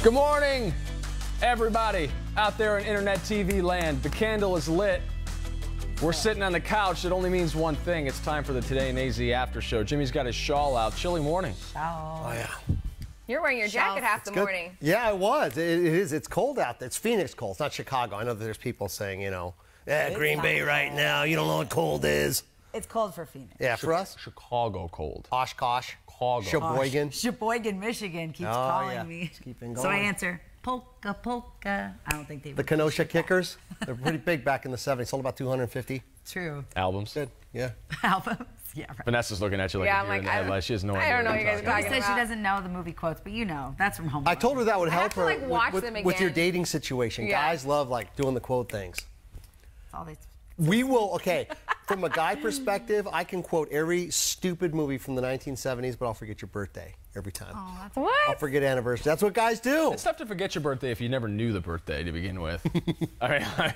Good morning, everybody out there in internet TV land. The candle is lit. We're sitting on the couch. It only means one thing. It's time for the Today in AZ After Show. Jimmy's got his shawl out. Chilly morning. Oh, yeah. You're wearing your jacket half the morning. Yeah, I was. It is. It's cold out there. It's Phoenix cold. It's not Chicago. I know that there's people saying, you know, Green Bay right now. You don't know what cold is. It's cold for Phoenix. Yeah, for us. Chicago cold. Oshkosh. Chicago. Sheboygan. Sheboygan, Michigan keeps calling me. Keeping So I going. answer, polka, polka. I don't think they The would. Kenosha Kickers. They're pretty big back in the 70s. Sold about 250. True. Albums. Good. Yeah. Albums. Yeah, right. Vanessa's looking at you like Yeah, a I'm deer in like, the headlights. She has no idea. I don't know what what you you're guys are talking She talking says she about. doesn't know the movie quotes, but you know, that's from Home I Alone. told her that would I help have to, her like, watch with, them with your again. dating situation. Yeah. Guys love like doing the quote things. That's all they... We will, okay, from a guy perspective, I can quote every stupid movie from the 1970s, but I'll forget your birthday every time. Oh, that's What? I'll forget anniversary. That's what guys do. It's tough to forget your birthday if you never knew the birthday to begin with. I mean,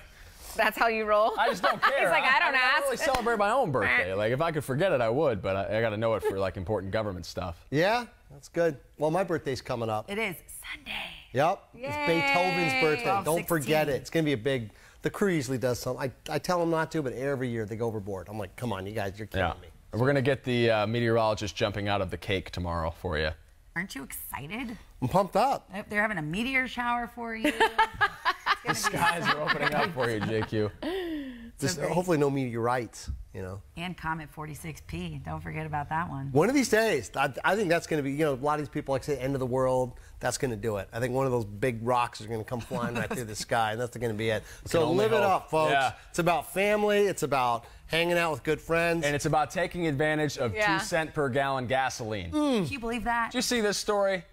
That's how you roll? I just don't care. He's like, I don't I ask. don't really celebrate my own birthday. Like, if I could forget it, I would, but I got to know it for, like, important government stuff. Yeah, that's good. Well, my birthday's coming up. It is Sunday. Yep. It's Beethoven's birthday. 12/16. Don't forget it. It's going to be a big... The crew usually does something. I tell them not to, but every year they go overboard. I'm like, come on, you guys, you're killing me. We're going to get the meteorologist jumping out of the cake tomorrow for you. Aren't you excited? I'm pumped up. They're having a meteor shower for you. The skies are opening up for you, JQ. Just great. hopefully no meteorites, you know. And Comet 46P. Don't forget about that one. One of these days, I think that's going to be, you know, a lot of these people like say end of the world. That's going to do it. I think one of those big rocks is going to come flying right through the sky, and that's going to be it. So only live it hope. up, folks. Yeah. It's about family. It's about hanging out with good friends. And it's about taking advantage of 2 cent per gallon gasoline. Can you believe that? Did you see this story?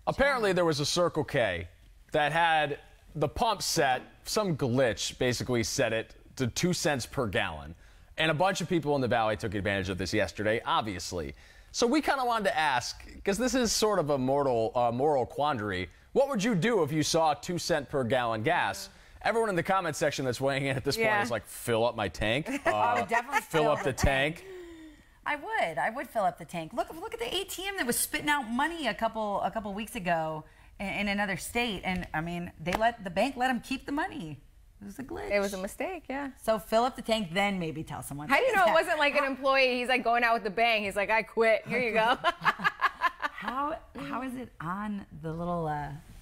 Apparently there was a Circle K that had the pump set, some glitch basically set it to 2 cents per gallon. And a bunch of people in the Valley took advantage of this yesterday, obviously. So we kind of wanted to ask, because this is sort of a moral quandary, what would you do if you saw 2 cent per gallon gas? Everyone in the comment section that's weighing in at this point is like, fill up my tank. I would definitely Fill up the tank. I would fill up the tank. Look at the ATM that was spitting out money a couple weeks ago in another state, and I mean the bank let them keep the money. It was a glitch. It was a mistake, yeah. So fill up the tank, then maybe tell someone. How do you know it wasn't like an employee? He's like going out with the bang. He's like, I quit. Here you go. How is it on the little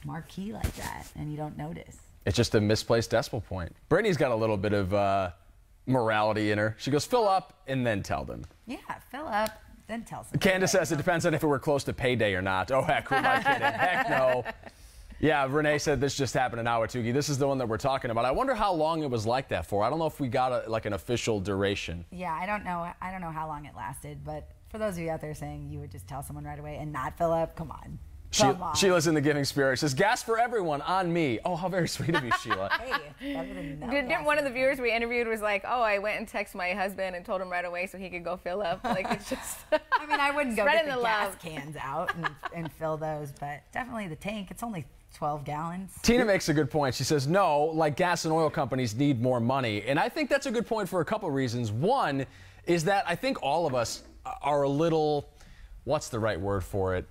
marquee like that, and you don't notice? It's just a misplaced decimal point. Brittany's got a little bit of morality in her. She goes, fill up and then tell them. Yeah, fill up, then tell someone. Candace says it depends on if it were close to payday or not. Oh, heck, who am I kidding? Heck no. Yeah, Renee said this just happened in Ahwatukee. This is the one that we're talking about. I wonder how long it was like that for. I don't know if we got like an official duration. Yeah, I don't know. I don't know how long it lasted, but for those of you out there saying you would just tell someone right away and not fill up, come on. Come on. Sheila's in the giving spirit. Says, gas for everyone on me. Oh, how very sweet of you, Sheila. Hey, better than no Didn't gas. one of the viewers we interviewed was like, oh, I went and texted my husband and told him right away so he could go fill up. Like, it's just... I mean, I wouldn't go Spreading get the the gas love. cans out and fill those, but definitely the tank. It's only 12 gallons. Tina makes a good point. She says, no, like gas and oil companies need more money. And I think that's a good point for a couple reasons. One is that I think all of us are a little, what's the right word for it?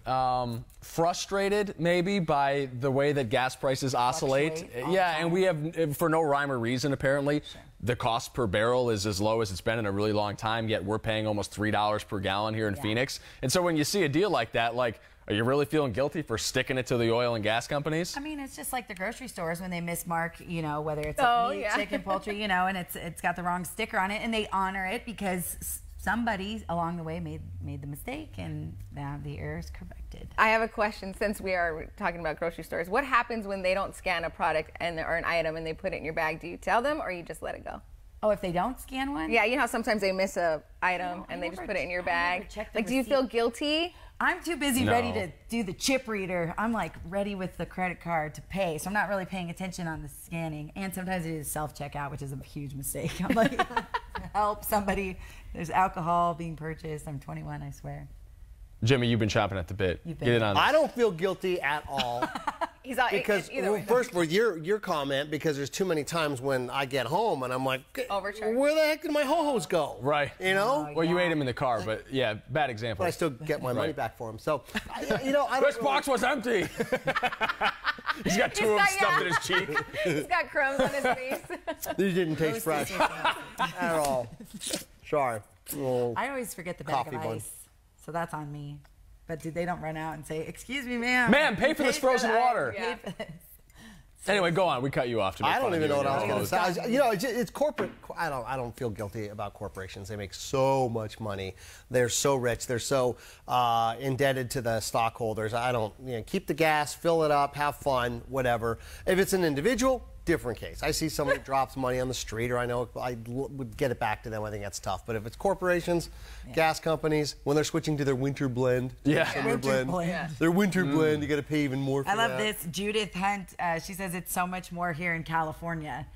Frustrated, maybe, by the way that gas prices oscillate. Fluctuate all the Yeah, time. and we have, for no rhyme or reason, apparently, the cost per barrel is as low as it's been in a really long time, yet we're paying almost $3 per gallon here in Phoenix. And so when you see a deal like that, like, are you really feeling guilty for sticking it to the oil and gas companies? I mean, it's just like the grocery stores when they mismark, you know, whether it's Oh, like meat, yeah. chicken, poultry, you know, and it's got the wrong sticker on it, and they honor it because somebody along the way made the mistake, and now the error is corrected. I have a question since we are talking about grocery stores. What happens when they don't scan a product or an item and they put it in your bag? Do you tell them or you just let it go? Oh, if they don't scan one? Yeah, you know how sometimes they miss a item No, and I they never just put it in your I never bag. check the Like, do you feel receipt. guilty? I'm too busy No. ready to do the chip reader. I'm like ready with the credit card to pay, so I'm not really paying attention on the scanning. And sometimes it is self-checkout, which is a huge mistake. I'm like, help somebody. There's alcohol being purchased. I'm 21, I swear. Jimmy, you've been chopping at the bit. You've been- Get it on. I don't feel guilty at all. He's all, because either way. first of all, your comment, because there's too many times when I get home and I'm like, Overcharged. where the heck did my ho-hos go? Right. You know? Well, you ate him in the car, but yeah, bad example. But I still get my money back for him. So, I don't This really- box was empty. He's got two of them stuffed in his cheek. He's got crumbs on his face. These didn't taste fresh at all. Sorry. Oh. I always forget the bag Coffee of bun. ice, so that's on me. But they don't run out and say, "Excuse me, ma'am. Ma'am, pay for this frozen the ice. water." Yeah. Pay for this." Anyway, go on. We cut you off. To make I fun don't of even you know what and I your was going clothes. to say. You know, it's corporate. I don't feel guilty about corporations. They make so much money. They're so rich. They're so indebted to the stockholders. I don't. Keep the gas, fill it up, have fun, whatever. If it's an individual, different case. I see somebody drops money on the street, or I know I would get it back to them. I think that's tough. But if it's corporations, gas companies, when they're switching to their winter blend, Yeah. summer Winter blend, blend. Yeah. their winter blend, you got to pay even more for I love that. this. Judith Hunt. She says it's so much more here in California.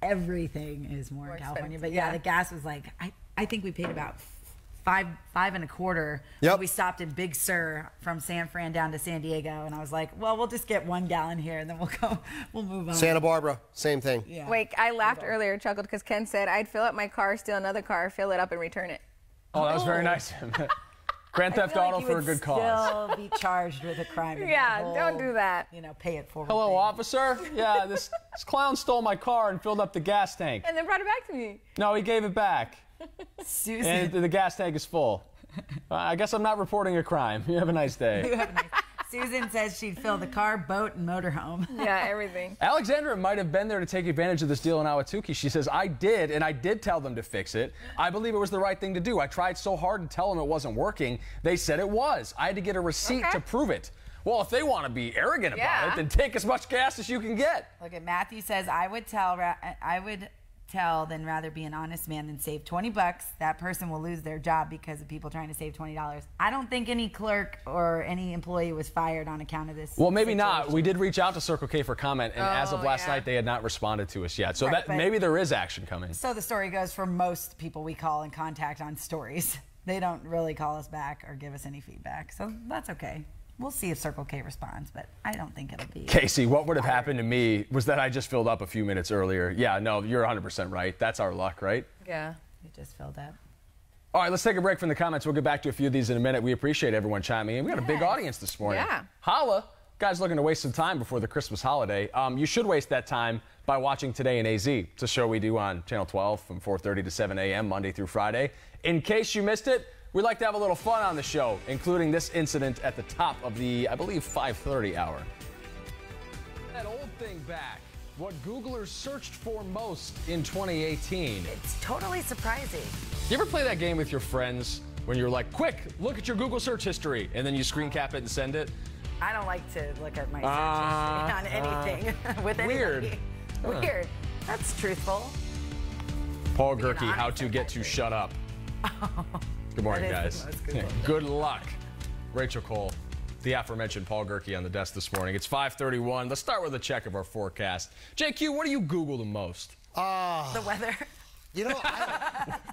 Everything is more in California. expensive, But yeah, yeah. the gas was like I think we paid about five and a quarter. Yep. When we stopped in Big Sur from San Fran down to San Diego, and I was like, well, we'll just get 1 gallon here, and then we'll move on. Santa Barbara, same thing. Yeah. Wait, I laughed earlier, chuckled because Ken said I'd fill up my car, steal another car, fill it up, and return it. Oh, that was very nice. Grand I Theft feel like Auto you for a would good cause. Still be charged with a crime. in Yeah, the don't whole, do that. Pay it forward. Hello, thing. officer. Yeah, this clown stole my car and filled up the gas tank. And then brought it back to me. No, he gave it back, Susan. and the gas tank is full. I guess I'm not reporting a crime. You have a nice day. Susan says she'd fill the car, boat, and motorhome. Yeah, everything. Alexandra might have been there to take advantage of this deal in Ahwatukee. She says, I did, and I did tell them to fix it. I believe it was the right thing to do. I tried so hard to tell them it wasn't working. They said it was. I had to get a receipt Okay. to prove it. Well, if they want to be arrogant about Yeah. it, then take as much gas as you can get. Look at Matthew says, I would tell than rather be an honest man than save $20. That person will lose their job because of people trying to save $20. I don't think any clerk or any employee was fired on account of this. Well, maybe not. situation. We did reach out to Circle K for comment, and as of last yeah. night, they had not responded to us yet. So Right, that but- maybe there is action coming. So the story goes for most people we call and contact on stories. They don't really call us back or give us any feedback. So that's okay. We'll see if Circle K responds, but I don't think it'll be. Casey, what would have happened to me was that I just filled up a few minutes earlier. Yeah, no, you're 100% right. That's our luck, right? Yeah. You just filled up. All right, let's take a break from the comments. We'll get back to a few of these in a minute. We appreciate everyone chiming in. We got a big Yes. audience this morning. Yeah. Holla. Guys looking to waste some time before the Christmas holiday. You should waste that time by watching Today in AZ. It's a show we do on Channel 12 from 4:30 to 7 a.m. Monday through Friday. In case you missed it, we like to have a little fun on the show, including this incident at the top of the, I believe, 5:30 hour. That old thing back. What Googlers searched for most in 2018. It's totally surprising. You ever play that game with your friends when you're like, quick, look at your Google search history, and then you screen cap it and send it? I don't like to look at my search history on anything with weird. anybody. Weird. That's truthful. Paul Being Gerke, how honest to with get that to thing. shut up. Good morning, That is guys. the most Google. Good luck. Rachel Cole, the aforementioned Paul Gerke on the desk this morning. It's 5:31. Let's start with a check of our forecast. JQ, what do you Google the most? The weather. You know,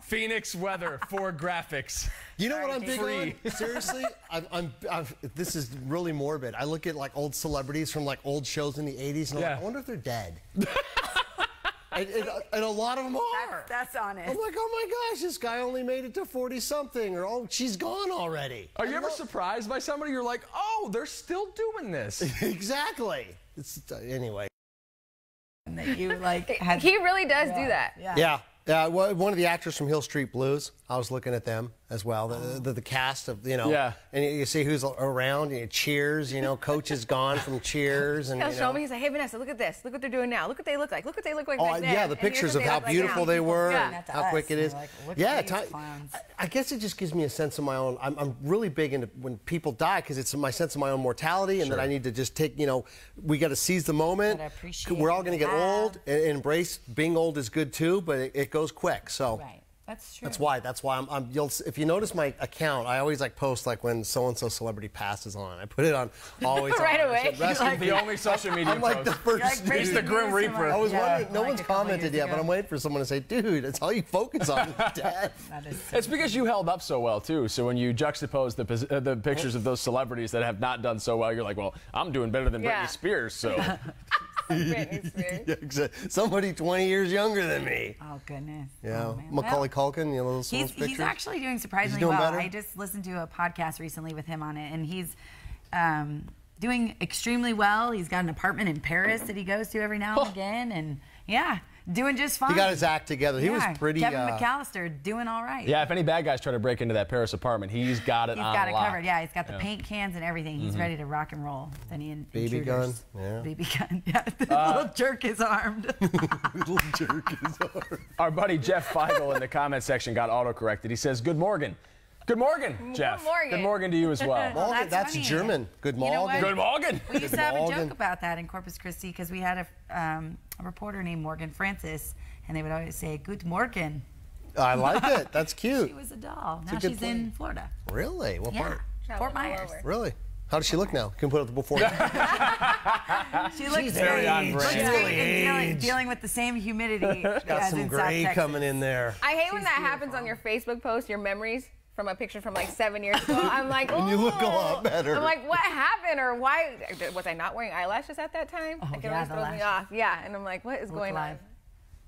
Phoenix weather for graphics. You know what I'm big Free. on? Seriously, this is really morbid. I look at like old celebrities from like old shows in the 80s, and I'm Yeah. like, I wonder if they're dead. and a lot of them are. That's honest. I'm like, oh my gosh, this guy only made it to 40-something, or oh, she's gone already. Are you ever surprised by somebody? You're like, oh, they're still doing this. Exactly. Anyway. That you like had. He really does do that. Yeah. Yeah. One of the actors from Hill Street Blues, I was looking at them as well, the cast of, Yeah. and you see who's around, Cheers, Coach is gone from Cheers. And, He'll show me, he's like, hey, Vanessa, look at this. Look what they're doing now. Look what they look like. Look what they look like back then. yeah, the And here's pictures what of they how look like beautiful now. they were, Yeah. and That to how us, quick it and is. we're like, look Yeah, at these clowns. I guess it just gives me a sense of my own. I'm really big into when people die because it's my sense of my own mortality, and that I need to just take. We got to seize the moment. Gotta appreciate We're all what going to we get have. old, and embrace being old is good too, but it goes quick. So. Right. That's true. That's why I'm you'll if you notice my account, I always like post like when so and so celebrity passes on. I put it on always Right on. away. The only social media I'm like the post. first. Like He's the Grim Reaper. I was wondering. No like one's a couple commented years yet, ago. but I'm waiting for someone to say, "Dude, it's all you focus on is death." That is so It's because you held up so well too. So when you juxtapose the pictures of those celebrities that have not done so well, you're like, well, I'm doing better than Yeah. Britney Spears. So Britney Spears. Yeah, exactly. Somebody 20 years younger than me. Oh goodness. Yeah, Oh, man. Macaulay Well, Culkin. You know those He's pictures. actually doing surprisingly doing well. better? I just listened to a podcast recently with him on it, and he's doing extremely well. He's got an apartment in Paris that he goes to every now and again, and yeah, doing just fine. He got his act together. He was Yeah, pretty. Kevin McAllister doing all right. yeah, if any bad guys try to break into that Paris apartment, he's got it He's on got it lock. covered. Yeah, he's got the paint cans and everything. He's ready to rock and roll. With any BB intruders. gun, yeah. BB gun. Yeah, the little jerk is armed. Little jerk is hard. Our buddy Jeff Feigl in the comment section got auto-corrected. He says, good morning. Good morning, Jeff. morgen. Good morning to you as well. Morgen, that's funny. German. Good You know morning. what? Good morning. We used to have a Morgan. joke about that in Corpus Christi because we had a reporter named Morgan Francis, and they would always say, "Good Morgan." I like it. That's cute. She was a doll. a Now good she's point. in Florida. Really? What Yeah, part? Fort Traveling all Myers. over. Really? How does she look now? Can we put up the before. She looks very great. on brand. Looks She's great really and aged. dealing with the same humidity Got as some in South gray Texas. coming in there. I hate when She's that happens beautiful. on your Facebook post, your memories from a picture from like 7 years ago. I'm like, And you look a lot better. I'm like, what happened or why? Was I not wearing eyelashes at that time? Oh, Like, it yeah, always the throws me lashes. off. Yeah, and I'm like, what is Look going alive. on?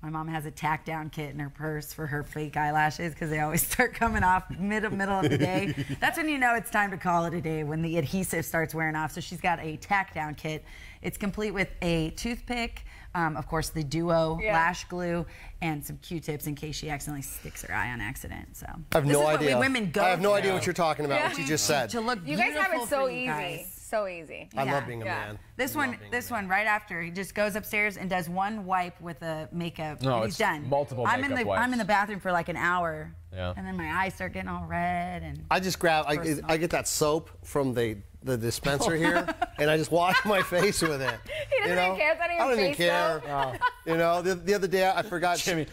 My mom has a tack down kit in her purse for her fake eyelashes because they always start coming off middle of the day. That's when you know it's time to call it a day, when the adhesive starts wearing off. So she's got a tack down kit. It's complete with a toothpick, of course the Duo Yeah. lash glue, and some Q-tips in case she accidentally sticks her eye on accident. So I have this no is idea. What we women go I have no through idea what you're talking about. Yeah. What you just said. to look You guys have beautiful it so for you easy. guys. So easy. I Yeah. love being a Yeah. man. This one right after he just goes upstairs and does one wipe with a makeup. No, and it's he's done. multiple I'm makeup in the wipes. I'm in the bathroom for like an hour. Yeah. And then my eyes start getting all red and I just grab. Personal. I get that soap from the dispenser here, and I just wash my face with it. He doesn't even care. It's not even I don't even face care. soap. You know, the other day I forgot. Jimmy.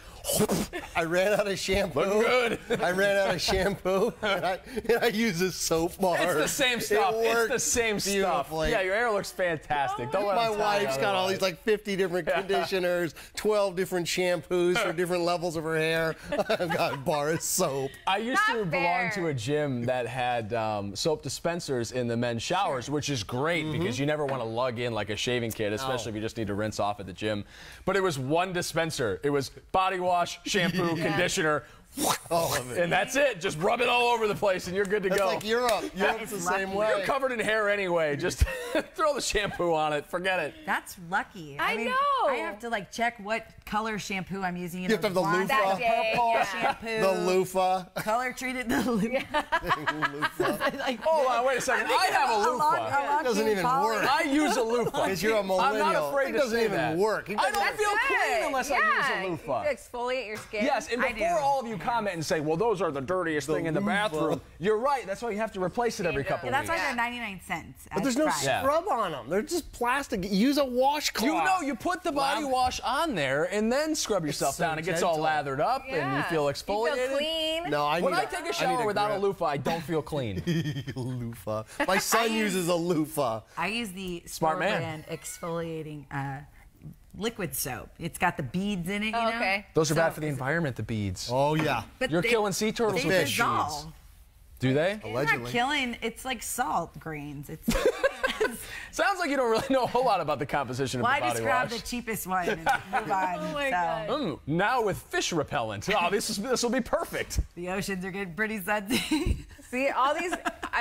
I ran out of shampoo. Looking good. I ran out of shampoo, and I use a soap bar. It's the same stuff. It It's worked the same stuff. beautifully. Yeah, your hair looks fantastic. Don't let My him tell you wife's got all these otherwise. like 50 different conditioners, 12 different shampoos for different levels of her hair. I've got a bar of soap. I used Not to belong fair. to a gym that had soap dispensers in the men's showers, which is great Mm-hmm. because you never want to lug in like a shaving kit, especially if you just need to rinse off at the gym. But it was one dispenser. It was body wash, shampoo, conditioner, All of it. and that's it. Just rub it all over the place and you're good to That's go. like Europe. Europe's the same way. You're covered in hair anyway. Just throw the shampoo on it. Forget it. that's lucky. I mean, know. I have to like check what color shampoo I'm using. You have to have the blonde, loofah. That day, purple yeah. shampoo. The loofah. Color treated the loofah. Like, Hold on, wait a second. I have a loofah. It doesn't even work. I use a loofah. Because you're a millennial. I'm not afraid it to doesn't say even that. work. It I doesn't don't work. feel Good. clean unless I use a loofah. You exfoliate your skin. Yes, and I before do. all of you comment and say, well, those are the dirtiest thing in the loofah. bathroom, you're right. That's why you have to replace it every Yeah, couple that's weeks. why Yeah. they're 99 cents. But there's no Yeah. scrub on them. They're just plastic. Use a washcloth. You know, you put the body Lab- wash on there and then scrub yourself so down. It gets all gentle. lathered up and you Yeah. feel exfoliated. You feel clean. No, I When need I take a shower need without a grip. loofah, I don't feel clean. loofah. My son uses a loofah. I use the Smart store man. brand exfoliating liquid soap. It's got the beads in it, you Oh, know? okay. Those are So- bad for the environment, the beads. Oh yeah. But You're they- killing sea turtles they with fish. dissolve. Do they? It's Allegedly. not killing. It's like salt grains. It's. Sounds like you don't really know a whole lot about the composition of Well, the I body just grabbed wash. the cheapest one and move on. Oh my so God. Now with fish repellent. Oh, this will be perfect. the oceans are getting pretty sudsy. See, all these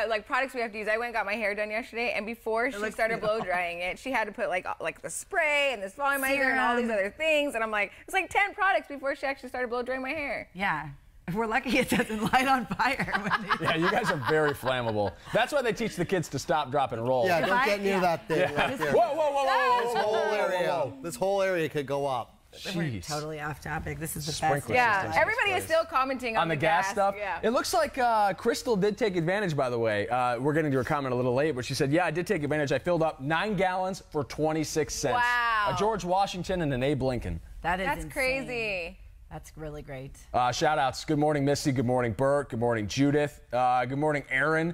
like products we have to use. I went and got my hair done yesterday, and before she looks started blow beautiful. drying it, she had to put like the spray and this volumizer and all these Serum. other things. And I'm like, it's like 10 products before she actually started blow drying my hair. yeah. We're lucky it doesn't light on fire. When they, Yeah, you guys are very flammable. That's why they teach the kids to stop, drop, and roll. Yeah, don't I- get near yeah. that thing right Whoa, there. whoa, whoa, whoa, whoa, This whoa, whole whoa, whoa, area. whoa. This whole area could go up. we're Jeez. totally off topic. This is the best. Sprinkler Yeah, systems. everybody is still commenting On the gas stuff? Yeah. It looks like Crystal did take advantage, by the way. We're getting to her comment a little late, but she said, yeah, I did take advantage. I filled up 9 gallons for 26 cents. Wow. A George Washington and an Abe Lincoln. That is That's insane. crazy. That's really great. Shout outs. Good morning, Missy. Good morning, Bert. Good morning, Judith. Good morning, Aaron.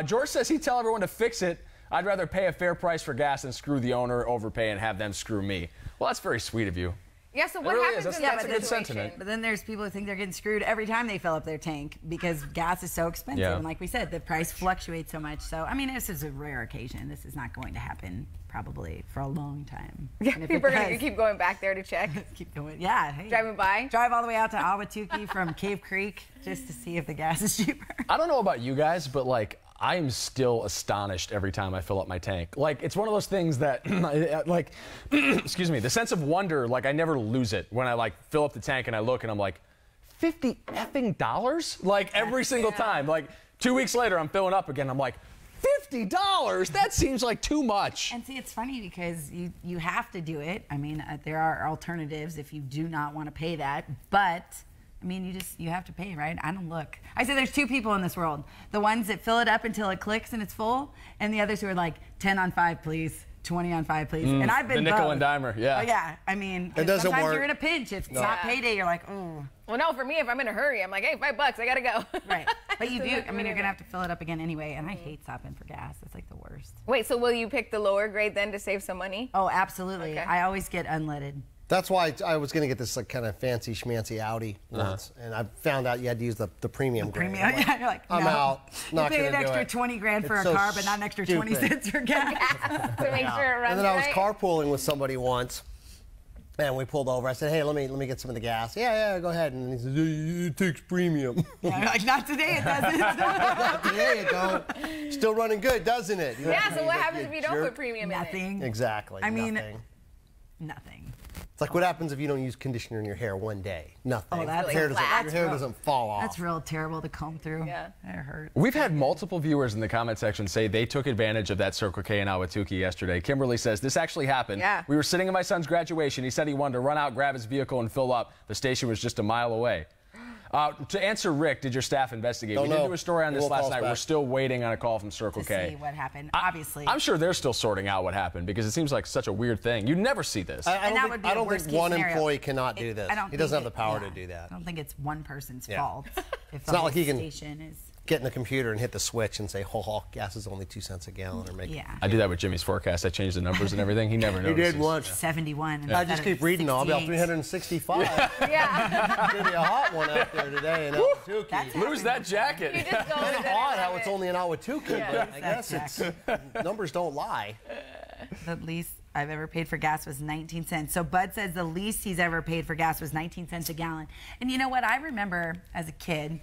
George says he'd tell everyone to fix it. I'd rather pay a fair price for gas than screw the owner, overpay, and have them screw me. Well, that's very sweet of you. Yeah, so what really happens is. in That's that a good situation? sentiment. But then there's people who think they're getting screwed every time they fill up their tank because gas is so expensive. Yeah. And like we said, the price fluctuates so much. So, I mean, this is a rare occasion. This is not going to happen probably for a long time. Yeah, And if people it are going to does, keep going back there to check. keep going. Yeah. Hey. Driving by? Drive all the way out to Ahwatukee from Cave Creek just to see if the gas is cheaper. I don't know about you guys, but like, I am still astonished every time I fill up my tank. Like, it's one of those things that, like, excuse me, the sense of wonder, like, I never lose it when I, like, fill up the tank and I look and I'm like, $50 effing? Like, every single time. Like, 2 weeks later, I'm filling up again. I'm like, $50? That seems like too much. And see, it's funny because you have to do it. I mean, there are alternatives if you do not want to pay that, but I mean, you have to pay, right? I don't look. I say there's two people in this world. The ones that fill it up until it clicks and it's full, and the others who are like, 10 on 5, please. 20 on 5, please. And I've been The nickel both. and dimer, yeah. Oh, yeah. I mean, It doesn't sometimes work. you're in a pinch. If it's not payday, you're like, oh. Well, no, for me, if I'm in a hurry, I'm like, hey, $5, I got to go. Right. But you Just do. look I mean, you're whatever. going to have to fill it up again anyway. And I hate stopping for gas. It's like the worst. Wait, so will you pick the lower grade then to save some money? Oh, absolutely. Okay. I always get unleaded. That's why I was going to get this like kind of fancy schmancy Audi once, and I found out you had to use the premium grade. Premium. I'm like, Yeah, you're like, I'm no. out. Not You pay going an to do extra it. 20 grand for It's a so car, but not an extra 20 stupid. cents for gas. To make sure it runs And then I was right? carpooling with somebody once, and we pulled over. I said, "Hey, let me get some of the gas." Yeah, go ahead. And he said, "It takes premium." Yeah, you're like, not today, it doesn't. There you go. Still running good, doesn't it? Yeah, so He's what like, happens "You if you don't jerk." put premium in it? Nothing. Exactly. I mean, nothing. Nothing. It's like what happens if you don't use conditioner in your hair one day? Nothing. Oh, that's your hair really doesn't, flat. your hair doesn't fall off. That's real terrible to comb through. Yeah. It hurts. We've had multiple viewers in the comment section say they took advantage of that Circle K in Ahwatukee yesterday. Kimberly says, this actually happened. Yeah. We were sitting at my son's graduation. He said he wanted to run out, grab his vehicle, and fill up. The station was just a mile away. To answer Rick, did your staff investigate? Don't We did know. do a story on They this won't last call us night. back. We're still waiting on a call from Circle To K. see what happened. Obviously. I'm sure they're still sorting out what happened because it seems like such a weird thing. You never see this. And that would be I a don't worst think case one scenario. employee cannot do this. I don't He doesn't have think the power yeah, to do that. I don't think it's one person's Yeah. fault. If the not whole like he can- station is. Get in the computer and hit the switch and say, gas is only 2 cents a gallon, or make. Yeah. I do that with Jimmy's forecast. I change the numbers and everything. He never He notices. did once. 71. I just keep reading. I'll be on 365. Yeah. It's gonna be a hot one out there today in Ahwatukee. That's Lose that You jacket. just go Kind with of it odd and how love it's it. only in Ahwatukee, but I guess That's it's numbers don't lie. The least I've ever paid for gas was 19 cents. So Bud says the least he's ever paid for gas was 19 cents a gallon. And you know what? I remember as a kid,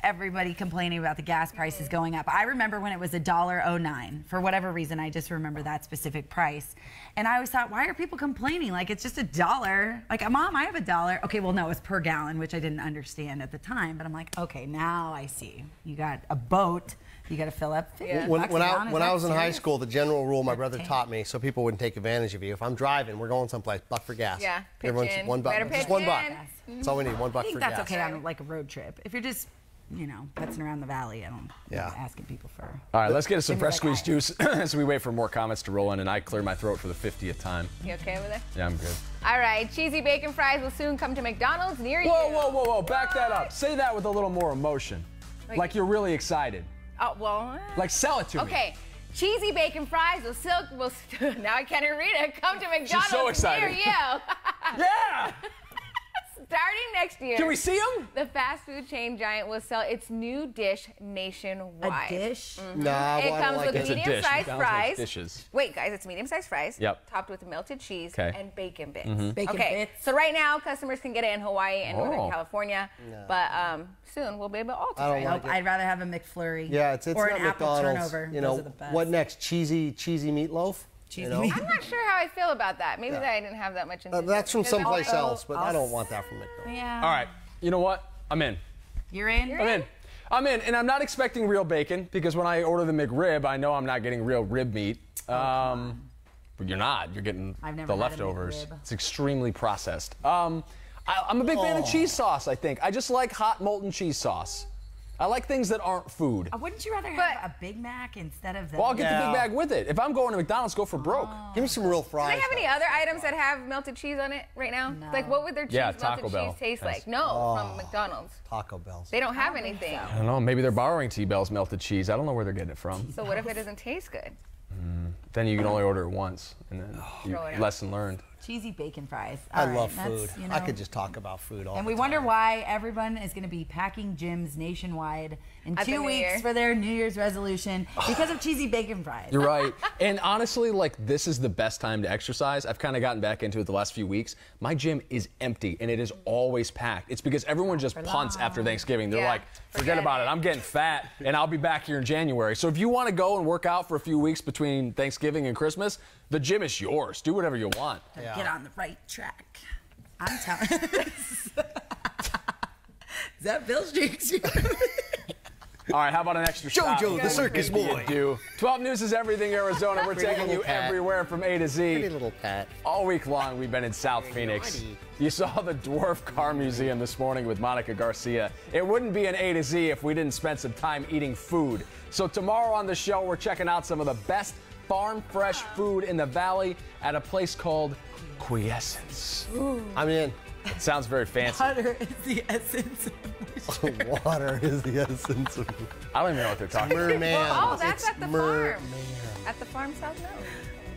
everybody complaining about the gas prices going up. I remember when it was $1.09. For whatever reason, I just remember that specific price. And I always thought, why are people complaining? Like, it's just $1. Like, Mom, I have $1. Okay, well, no, it's per gallon, which I didn't understand at the time. But I'm like, okay, now I see. You got a boat. You got to fill up 50 Yeah. When bucks a gallon. Is I that was in high serious? school, the general rule my brother Okay. taught me, so people wouldn't take advantage of you. If I'm driving, we're going someplace, $1 for gas. Yeah, pitch Everyone's in. $1. Better Just pitch $1. in. That's all we need. $1 I think for that's gas. okay on like a road trip. If you're just, putzing around the valley, I don't Yeah. asking people for. All right, let's get us some Jimmy's fresh like, squeezed juice as we wait for more comments to roll in, and I clear my throat for the 50th time. You okay with it? Yeah, I'm good. All right, cheesy bacon fries will soon come to McDonald's near you. Whoa. Back that up. Say that with a little more emotion. Like you're really excited. Oh, well. Like sell it to me. Okay. Cheesy bacon fries will now I can't even read it. Come to McDonald's so excited. near you. Yeah! Starting next year. Can we see them? The fast food chain giant will sell its new dish nationwide. A dish? Nah, It well, I don't comes like with it. It's a dish. medium-sized McDonald's fries. makes dishes. Wait, guys, it's medium-sized fries. Yep. Topped with melted cheese 'Kay. and bacon bits. Bacon okay. bits. So right now, customers can get it in Hawaii and Oh. Northern California, but soon we'll be able to all to I try don't it. like Nope, I'd rather have a McFlurry. Yeah, it's or not an apple McDonald's. turnover. You Those know, are the best. what next? Cheesy meatloaf? Cheesy You know? meat- I'm not sure how I feel about that. Maybe that I didn't have that much interest. That's from Because I'm someplace also- else, but I don't want that from McDonald's. Yeah. All right. You know what? I'm in. You're in? I'm in, and I'm not expecting real bacon because when I order the McRib, I know I'm not getting real rib meat. But you're not. You're getting I've never the had a leftovers. McRib. It's extremely processed. I'm a big fan of cheese sauce, I think. I just like hot molten cheese sauce. I like things that aren't food. Wouldn't you rather have a Big Mac instead of the? Well, I'll get the Big Mac with it. If I'm going to McDonald's, go for broke. Give me some real fries. Do they have any though. other items that have melted cheese on it right now? No. Like, what would their cheese, Yeah, melted Taco Bell cheese taste has- like? No, from McDonald's. Taco Bells. They don't have anything. I don't know. Maybe they're borrowing T-Bell's melted cheese. I don't know where they're getting it from. So what if it doesn't taste good? Then you can only order it once, and then Throw it out. lesson learned. Cheesy bacon fries. I All right, love that's, food. you know, I could just talk about food all And the we time. wonder why everyone is going to be packing gyms nationwide in At the 2 New weeks Year. for their New Year's resolution because of cheesy bacon fries. You're right. And honestly, like, this is the best time to exercise. I've kind of gotten back into it the last few weeks. My gym is empty, and it is always packed. It's because everyone just punts after Thanksgiving. They're Yeah, like, forget about it. I'm getting fat, and I'll be back here in January. So if you want to go and work out for a few weeks between Thanksgiving and Christmas, the gym is yours. Do whatever you want. Get on the right track. I'm telling you. Is that Bill Streaks? All right, how about an extra shot? Jojo, the circus Maybe you boy. do. 12 News is everything Arizona. We're Pretty taking little you Pat. everywhere from A to Pretty Z. little Pat. All week long, we've been in South Phoenix. naughty. You saw the Dwarf Car Museum this morning with Monica Garcia. It wouldn't be an A to Z if we didn't spend some time eating food. So tomorrow on the show, we're checking out some of the best farm fresh food in the valley at a place called Quiescence. I'm in. It sounds very fancy. Butter is the essence. Water is the essence of I don't even know what they're talking about. merman. Oh, that's It's at the merman. farm. At the farm South Node.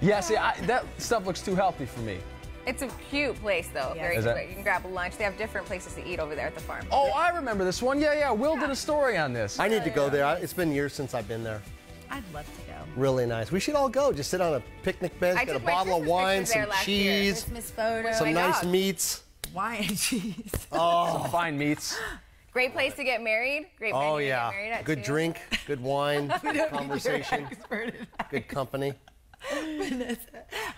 Yeah, see, that stuff looks too healthy for me. It's a cute place, though. Yeah. Very Is cute. it? You can grab a lunch. They have different places to eat over there at the farm. Oh, I remember this one. Yeah. Will did a story on this. I need to go there. It's been years since I've been there. I'd love to go. Really nice. We should all go. Just sit on a picnic bench, I get a took my bottle of Christmas wine, pictures there some last year. cheese, Christmas photo. some my nice dog. meats. wine and cheese. Some fine meats. Great place to get married. Great venue Oh to yeah. get married at, Good too. drink, good wine, conversation, good company.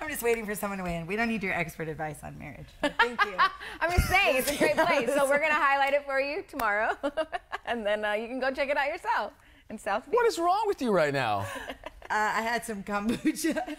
I'm just waiting for someone to win. We don't need your expert advice on marriage. But thank you. I'm just saying, it's a great place. So we're going to highlight it for you tomorrow. And then you can go check it out yourself in South Beach. What is wrong with you right now? I had some kombucha.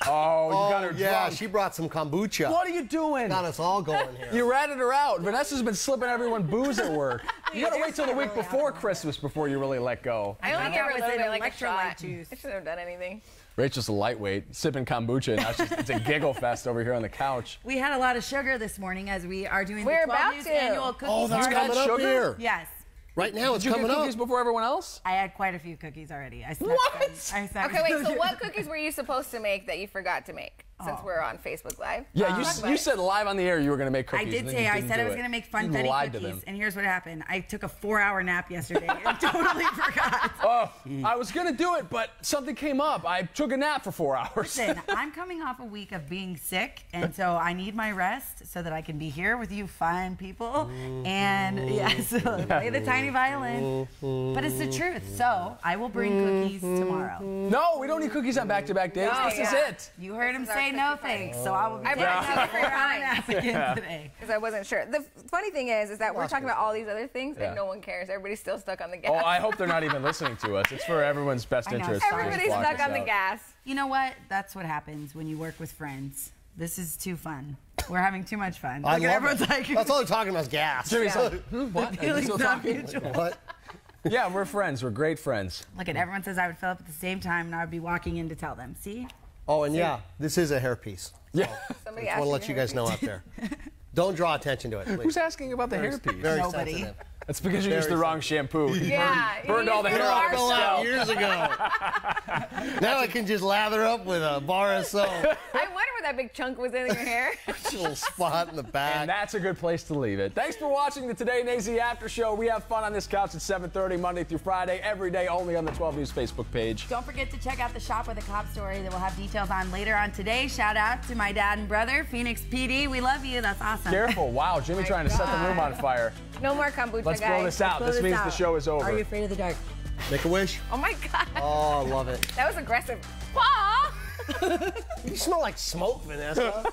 Oh, you got her yeah, drunk. she brought some kombucha. What are you doing? Got us all going here. You ratted her out. Vanessa's been slipping everyone booze at work. You gotta wait till the week before Christmas before you really let go. I only thought gave her that a was little an bit like a electrolyte shot. juice. I shouldn't have done anything. Rachel's a lightweight, sipping kombucha, and now it's a giggle fest over here on the couch. We had a lot of sugar this morning as we are doing We're the 12 about News to. annual cookie Oh, that's You party. got coming up sugar? here. Yes. Right now, it's Did you coming get up. cookies before everyone else? I had quite a few cookies already. I snuck What? them. I snuck Okay, wait, so them. what cookies were you supposed to make that you forgot to make since we're on Facebook Live? Yeah, Talk about you it. said live on the air you were gonna make cookies. I did and then say you I didn't said I do was it. going to make You funfetti lied to cookies, them. and here's what happened. I took a 4-hour nap yesterday and totally forgot. Oh, I was gonna do it, but something came up. I took a nap for 4 hours. Listen, I'm coming off a week of being sick, and so I need my rest so that I can be here with you fine people. And yes, play the tiny violin. But it's the truth. So I will bring cookies tomorrow. No, we don't need cookies on back-to-back days. No, This is yeah. it. You heard him is our say no cookie party. thanks, so I will be I taking brought a two different 4-hour kinds. nap again today. Because I wasn't sure. The funny thing is that we're talking about all these other things Yeah. and no one cares. Everybody's still stuck on the gas. Oh, I hope they're not even listening to us. It's for everyone's best I know. interest. to just Everybody's block stuck us on the out. gas. You know what? That's what happens when you work with friends. This is too fun. We're having too much fun. I Look, love everyone's it. like, That's all they're talking about is gas. Jimmy's Yeah. like, what? Are you feeling's still not talking? mutual. What? Yeah, we're friends. We're great friends. Look at everyone says I would fill up at the same time, and I would be walking in to tell them. See? Oh, and yeah, this is a hairpiece. Yeah. Somebody I asked want to me let you guys know out there. Don't draw attention to it, please. Who's asking about the hairpiece? Very Nobody. sensitive. That's because you used the wrong shampoo. You Yeah, burned you all the used hair the off wrong your scalp. Years ago. Now I can just lather up with a bar of soap. I wonder where that big chunk was in your hair. A little spot in the back. And that's a good place to leave it. Thanks for watching the Today in AZ After Show. We have fun on this couch at 7:30 Monday through Friday, every day only on the 12 News Facebook page. Don't forget to check out the Shop with a Cop story that we'll have details on later on today. Shout out to my dad and brother, Phoenix PD. We love you. That's awesome. Careful. Wow, Jimmy my trying to set the room on God. fire. No more kombucha, Let's guys. blow this out. Close This means out. the show is over. Are you afraid of the dark? Make a wish. Oh my God. Oh, I love it. That was aggressive. Paw! You smell like smoke, Vanessa.